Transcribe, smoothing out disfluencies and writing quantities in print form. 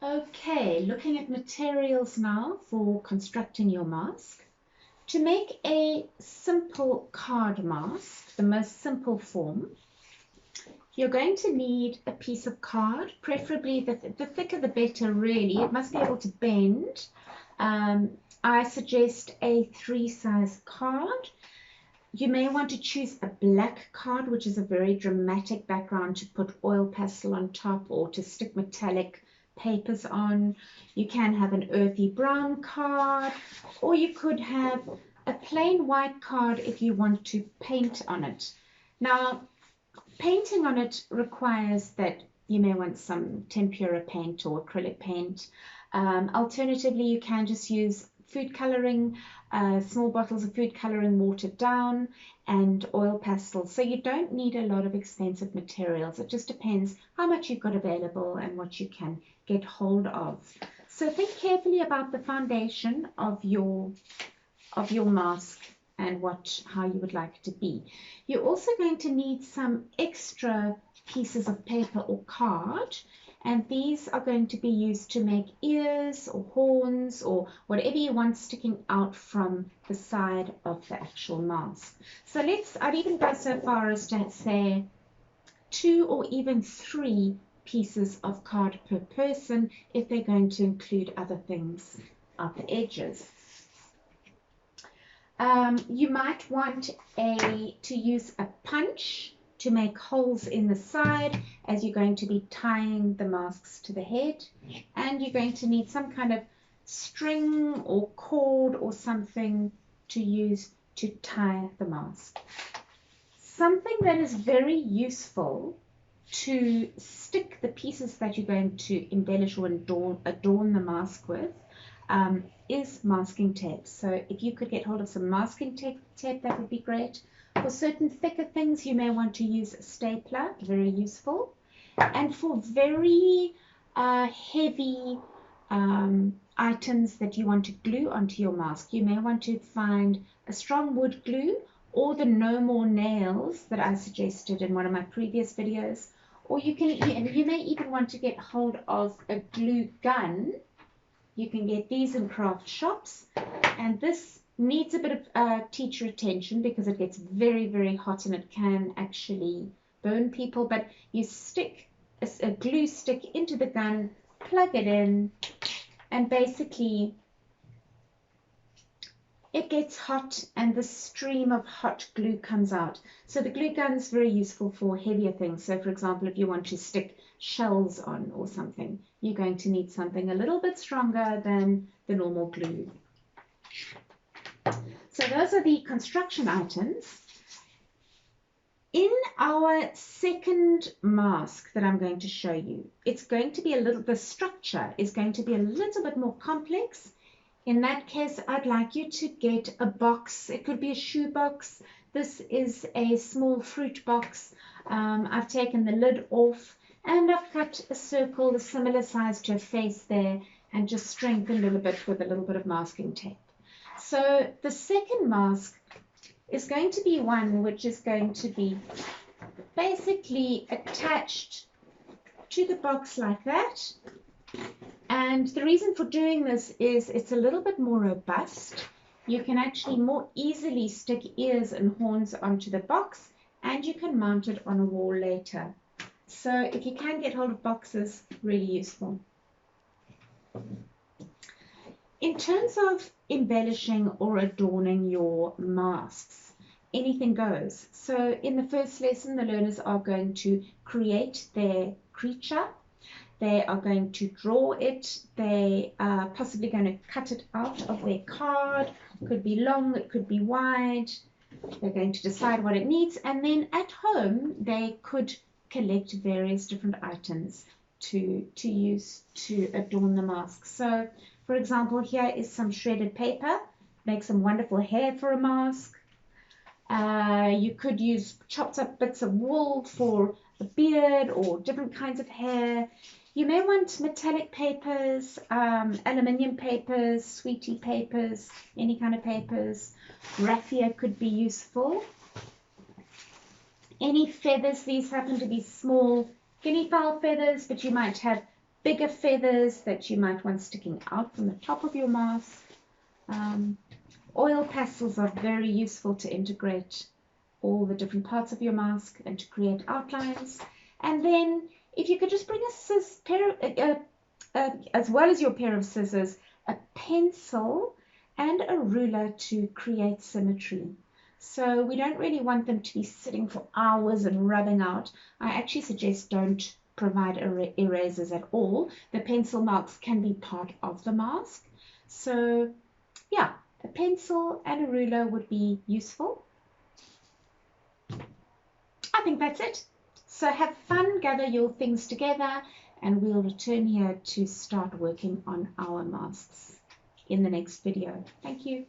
Okay, looking at materials now for constructing your mask. To make a simple card mask, the most simple form, you're going to need a piece of card, preferably the thicker the better really. It must be able to bend. I suggest a 3 size card. You may want to choose a black card, which is a very dramatic background to put oil pastel on top or to stick metallic papers on. You can have an earthy brown card, or you could have a plain white card if you want to paint on it. Now, painting on it requires that you may want some tempera paint or acrylic paint. Alternatively, you can just use food coloring, small bottles of food coloring watered down, and oil pastels. So you don't need a lot of expensive materials. It just depends how much you've got available and what you can get hold of. So think carefully about the foundation of your mask and how you would like it to be. You're also going to need some extra pieces of paper or card, and these are going to be used to make ears or horns or whatever you want sticking out from the side of the actual mask. So I'd even go so far as to say 2 or even 3 pieces of card per person if they're going to include other things at the edges. You might want to use a punch to make holes in the side as you're going to be tying the masks to the head, and you're going to need some kind of string or cord or something to use to tie the mask. Something that is very useful to stick the pieces that you're going to embellish or adorn the mask with is masking tape. So if you could get hold of some masking tape, that would be great. For certain thicker things, you may want to use a stapler, very useful. And for very heavy items that you want to glue onto your mask, you may want to find a strong wood glue or the no more nails that I suggested in one of my previous videos. Or you may even want to get hold of a glue gun. You can get these in craft shops, and this needs a bit of teacher attention because it gets very, very hot and it can actually burn people. But you stick a glue stick into the gun, plug it in, and basically it gets hot and the stream of hot glue comes out. So the glue gun is very useful for heavier things. So for example, if you want to stick shells on or something, you're going to need something a little bit stronger than the normal glue. So those are the construction items. In our second mask that I'm going to show you, the structure is going to be a little bit more complex. In that case, I'd like you to get a box. It could be a shoe box. This is a small fruit box. I've taken the lid off and I've cut a circle, a similar size to a face there, and just strengthened a little bit with a little bit of masking tape. So the second mask is going to be one which is going to be basically attached to the box like that. And the reason for doing this is it's a little bit more robust. You can actually more easily stick ears and horns onto the box, and you can mount it on a wall later. So if you can get hold of boxes, really useful. In terms of embellishing or adorning your masks, anything goes. So in the first lesson, the learners are going to create their creature. They are going to draw it. They are possibly going to cut it out of their card. It could be long, it could be wide. They're going to decide what it needs. And then at home, they could collect various different items to use to adorn the mask. So, for example, here is some shredded paper. Make some wonderful hair for a mask. You could use chopped up bits of wool for a beard or different kinds of hair. You may want metallic papers, aluminium papers, sweetie papers, any kind of papers. Raffia could be useful. Any feathers, these happen to be small guinea fowl feathers, but you might have bigger feathers that you might want sticking out from the top of your mask. Oil pastels are very useful to integrate all the different parts of your mask and to create outlines. And then if you could just bring as well as your pair of scissors, a pencil and a ruler to create symmetry. So we don't really want them to be sitting for hours and rubbing out. I actually suggest don't provide erasers at all. The pencil marks can be part of the mask. So yeah, a pencil and a ruler would be useful. I think that's it. So have fun, gather your things together, and we'll return here to start working on our masks in the next video. Thank you.